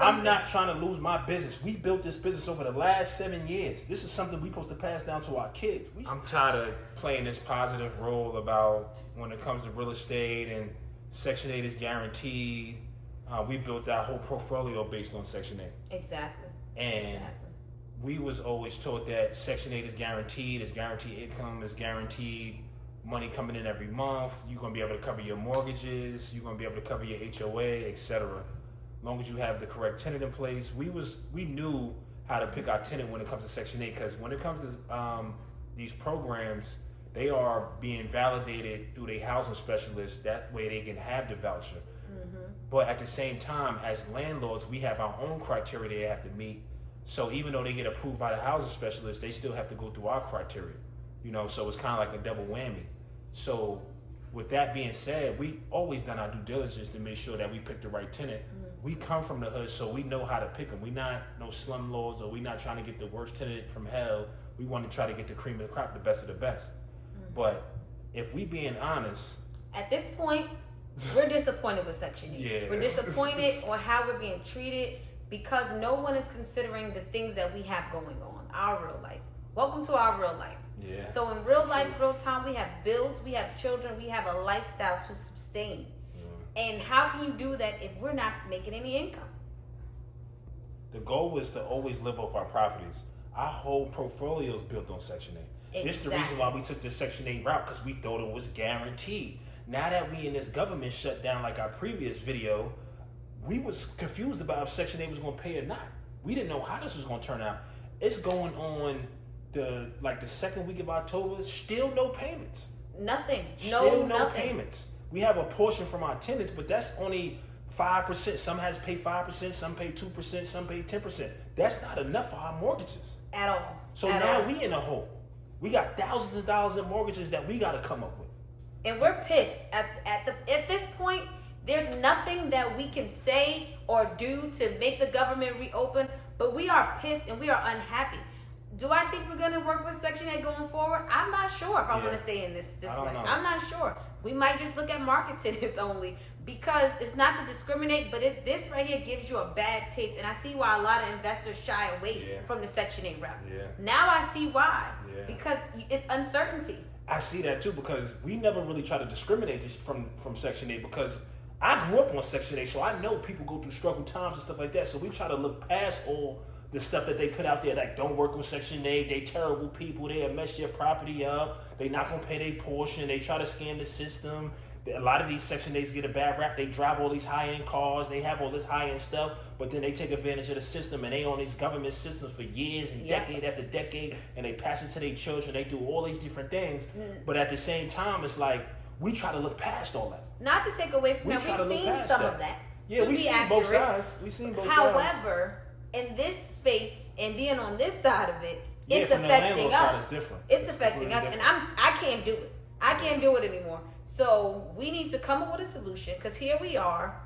I'm not trying to lose my business. We built this business over the last 7 years. This is something we're supposed to pass down to our kids. I'm tired of playing this positive role about when it comes to real estate and Section 8 is guaranteed. We built our whole portfolio based on Section 8. Exactly. And we was always taught that Section 8 is guaranteed, it's guaranteed income, it's guaranteed money coming in every month. You're going to be able to cover your mortgages. You're going to be able to cover your HOA, etc. As long as you have the correct tenant in place. We knew how to pick our tenant when it comes to Section 8, because when it comes to these programs, they are being validated through their housing specialists. That way they can have the voucher. Mm-hmm. But at the same time, as landlords, we have our own criteria they have to meet. So even though they get approved by the housing specialist, they still have to go through our criteria. So it's kind of like a double whammy. So with that being said, we always done our due diligence to make sure that we pick the right tenant. Mm-hmm. We come from the hood, so we know how to pick them. We not no slumlords, or we not trying to get the worst tenant from hell. We want to try to get the cream of the crop, the best of the best. Mm-hmm. But if we being honest, at this point, we're disappointed with Section 8. Yeah. We're disappointed on how we're being treated because no one is considering the things that we have going on, our real life. Welcome to our real life. Yeah. So in real life, real time, we have bills, we have children, we have a lifestyle to sustain. Yeah. And how can you do that if we're not making any income? The goal was to always live off our properties. Our whole portfolio is built on Section 8. Exactly. This is the reason why we took the Section 8 route, because we thought it was guaranteed. Now that we in this government shutdown, like our previous video, we was confused about if Section 8 was going to pay or not. We didn't know how this was going to turn out. It's going on the second week of October, still no payments. Nothing. Still no nothing. payments. We have a portion from our tenants, but that's only 5%. Some has paid 5%, some pay 2%, some pay 10%. That's not enough for our mortgages. At all. So now we in a hole. We got thousands of dollars in mortgages that we got to come up with. And we're pissed. At this point, there's nothing that we can say or do to make the government reopen, but we are pissed and we are unhappy. Do I think we're going to work with Section 8 going forward? I'm not sure if I'm going to stay in this way. I'm not sure. We might just look at market tenants only, because it's not to discriminate, but this right here gives you a bad taste. And I see why a lot of investors shy away from the Section 8 route. Yeah. Now I see why. Yeah. Because it's uncertainty. I see that too, because we never really try to discriminate this from Section 8, because I grew up on Section 8, so I know people go through struggle times and stuff like that. So we try to look past all the stuff that they put out there, like don't work on Section 8, they terrible people, they'll mess your property up, they not gonna pay their portion, they try to scam the system. A lot of these Section 8s get a bad rap. They drive all these high-end cars, they have all this high-end stuff, but then they take advantage of the system, and they on these government systems for years and decade after decade, and they pass it to their children, they do all these different things. But at the same time, it's like, we try to look past all that. Not to take away from that, we've seen some of that. Yeah, we've seen both sides. However, in this space and being on this side of it, it's affecting us. It's affecting us, and I can't do it. I can't do it anymore. So we need to come up with a solution, because here we are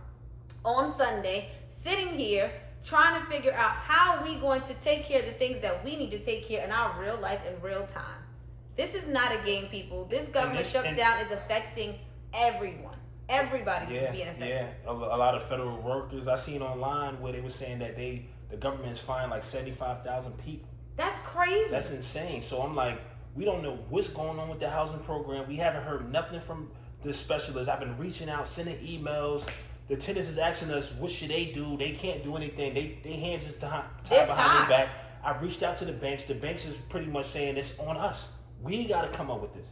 on Sunday sitting here trying to figure out how are we going to take care of the things that we need to take care of in our real life in real time. This is not a game, people. This government shutdown is affecting everyone. Everybody being affected. Yeah, a lot of federal workers. I seen online where they were saying that the government is fined like 75,000 people. That's crazy. That's insane. So I'm like, we don't know what's going on with the housing program. We haven't heard nothing from the specialists. I've been reaching out, sending emails. The tenants is asking us, what should they do? They can't do anything. They hands is tied behind their back. I've reached out to the banks. The banks is pretty much saying it's on us. We got to come up with this.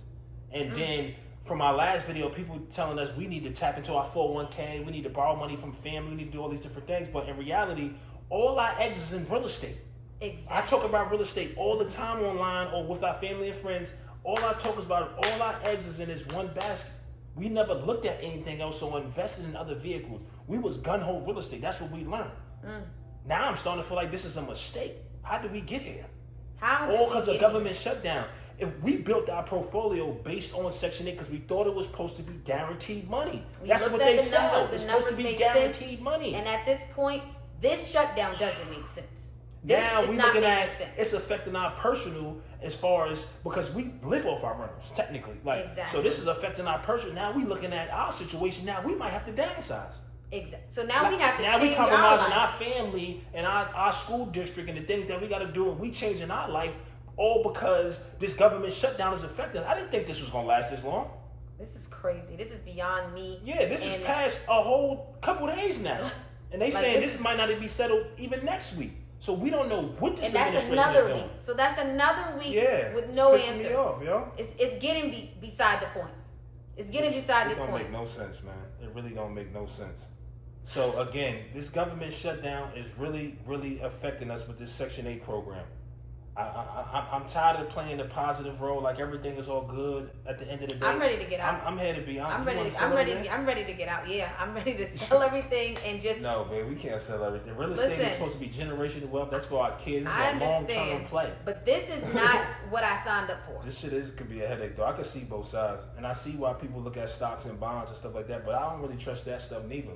And then from our last video, people telling us we need to tap into our 401k. We need to borrow money from family. We need to do all these different things. But in reality, all our eggs is in real estate. Exactly. I talk about real estate all the time online or with our family and friends. All I talk about, all our eggs is in this one basket. We never looked at anything else or invested in other vehicles. We was gun-ho real estate. That's what we learned. Now I'm starting to feel like this is a mistake. How did we get here? All because of government shutdown. If we built our portfolio based on Section 8 because we thought it was supposed to be guaranteed money. That's what they sell. It's supposed to be guaranteed money. And at this point, this shutdown doesn't make sense. Now we looking at it's affecting our personal as far as because we live off our rentals technically. So this is affecting our personal. Now we looking at our situation. Now we might have to downsize. Exactly. So now we have to now change we compromising our our family and our school district and the things that we got to do, and we changing our life all because this government shutdown is affecting us. I didn't think this was gonna last this long. This is crazy. This is beyond me. Yeah, this is past a whole couple days now, and they Like saying this might not even be settled even next week. So we don't know what this And that's administration another is doing. week. So that's another week with it's no pissing answers. me off, yo. It's getting beside the point. It's getting beside the It don't point. make no sense, man. It really don't make no sense. So again, this government shutdown is really, really affecting us with this Section 8 program. I'm tired of playing the positive role, like everything is all good at the end of the day. I'm ready to get out. I'm here to be honest. I'm ready to get out. Yeah, I'm ready to sell everything and just. No, man, we can't sell everything. Real estate is supposed to be generational wealth. That's for our kids. It's a long-term play. But this is not what I signed up for. This shit could be a headache, though. I can see both sides, and I see why people look at stocks and bonds and stuff like that. But I don't really trust that stuff neither.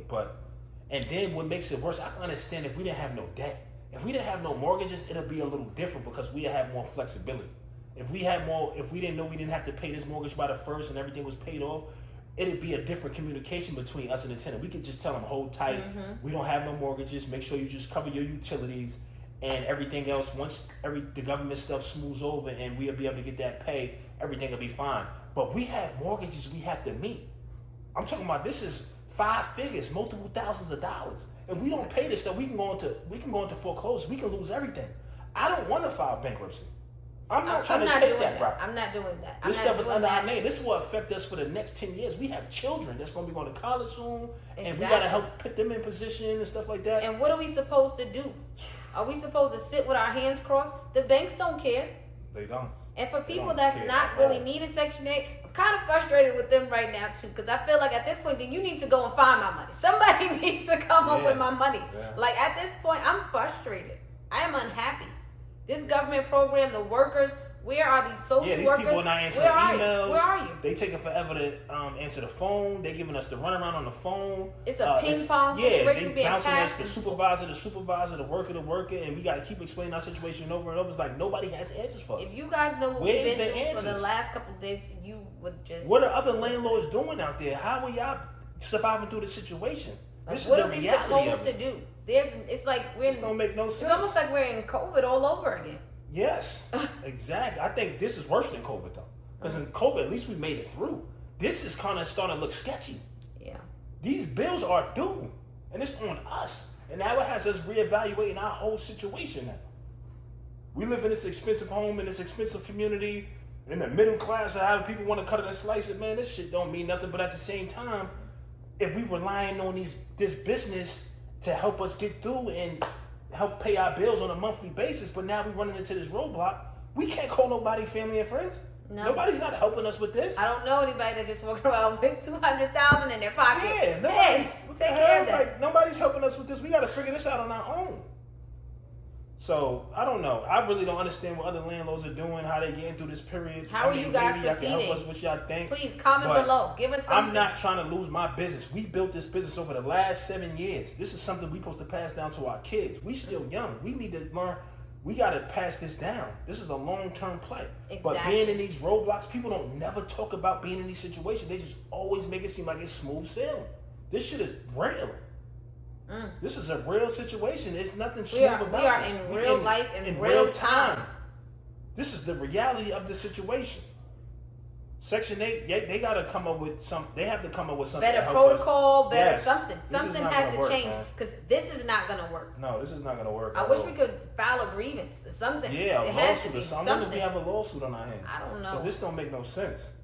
And then what makes it worse, I can understand if we didn't have no debt. If we didn't have no mortgages, it'll be a little different because we'd have more flexibility. If we didn't know we didn't have to pay this mortgage by the first and everything was paid off, it'd be a different communication between us and the tenant. We could just tell them, hold tight. We don't have no mortgages. Make sure you just cover your utilities and everything else. Once the government stuff smooths over and we'll be able to get that pay, everything will be fine. But we have mortgages we have to meet. I'm talking about this is 5 figures, multiple thousands of dollars. If we don't pay this stuff, we can go into foreclosure. We can lose everything. I don't want to file bankruptcy. I'm not trying to take that property. I'm not doing that. This stuff is under our name. This will affect us for the next 10 years. We have children that's going to be going to college soon, and we got to help put them in position and stuff like that. And what are we supposed to do? Are we supposed to sit with our hands crossed? The banks don't care. They don't. And for people that's not really needing Section 8, I'm kind of frustrated with them right now too, because I feel like at this point, then you need to go and find my money. Somebody needs to come up with my money. Yeah. Like at this point, I'm frustrated. I am unhappy. This government program, the workers, where are these social workers? Yeah, these people are not answering emails. Where are you? They taking forever to answer the phone. They giving us the runaround on the phone. It's a ping pong situation. They bouncing us the supervisor, the worker, and we got to keep explaining our situation over and over. It's like nobody has answers for us. If you guys know what we've been through for the last couple of days, you would just. What are other landlords doing out there? How are y'all surviving through the situation? Like, what are we supposed to do? It's like this don't make no sense. It's almost like we're in COVID all over again. Yes, exactly. I think this is worse than COVID though, because in COVID at least we made it through. This is kind of starting to look sketchy. Yeah. These bills are due, and it's on us, and now it has us reevaluating our whole situation. Now we live in this expensive home in this expensive community, in the middle class, of having people want to cut it and slice it. Man, this shit don't mean nothing. But at the same time, if we relying on this business to help us get through and help pay our bills on a monthly basis, but now we're running into this roadblock. We can't call nobody family and friends. No. Nobody's not helping us with this. I don't know anybody that just walking around with $200,000 in their pocket. Yeah, nobody's take care of that. Like, nobody's helping us with this. We got to figure this out on our own. So I don't know. I really don't understand what other landlords are doing, how they getting through this period. How are you guys maybe proceeding? Y'all can help us what y'all think. Please comment below. Give us something. I'm not trying to lose my business. We built this business over the last 7 years. This is something we're supposed to pass down to our kids. We still young. We need to learn. We got to pass this down. This is a long-term play. Exactly. But being in these roadblocks, people don't never talk about being in these situations. They just always make it seem like it's smooth sailing. This shit is real. This is a real situation. It's nothing smooth about this. We are in real life, in real time. This is the reality of the situation. Section 8, they got to come up with some. They have to come up with something. Better protocol, better yes. something. Something has to change because this is not going to work. No, this is not going to work. I wish we could file a grievance or something. Yeah, it has to be something. We have a lawsuit on our hands. I don't know. Because this don't make no sense.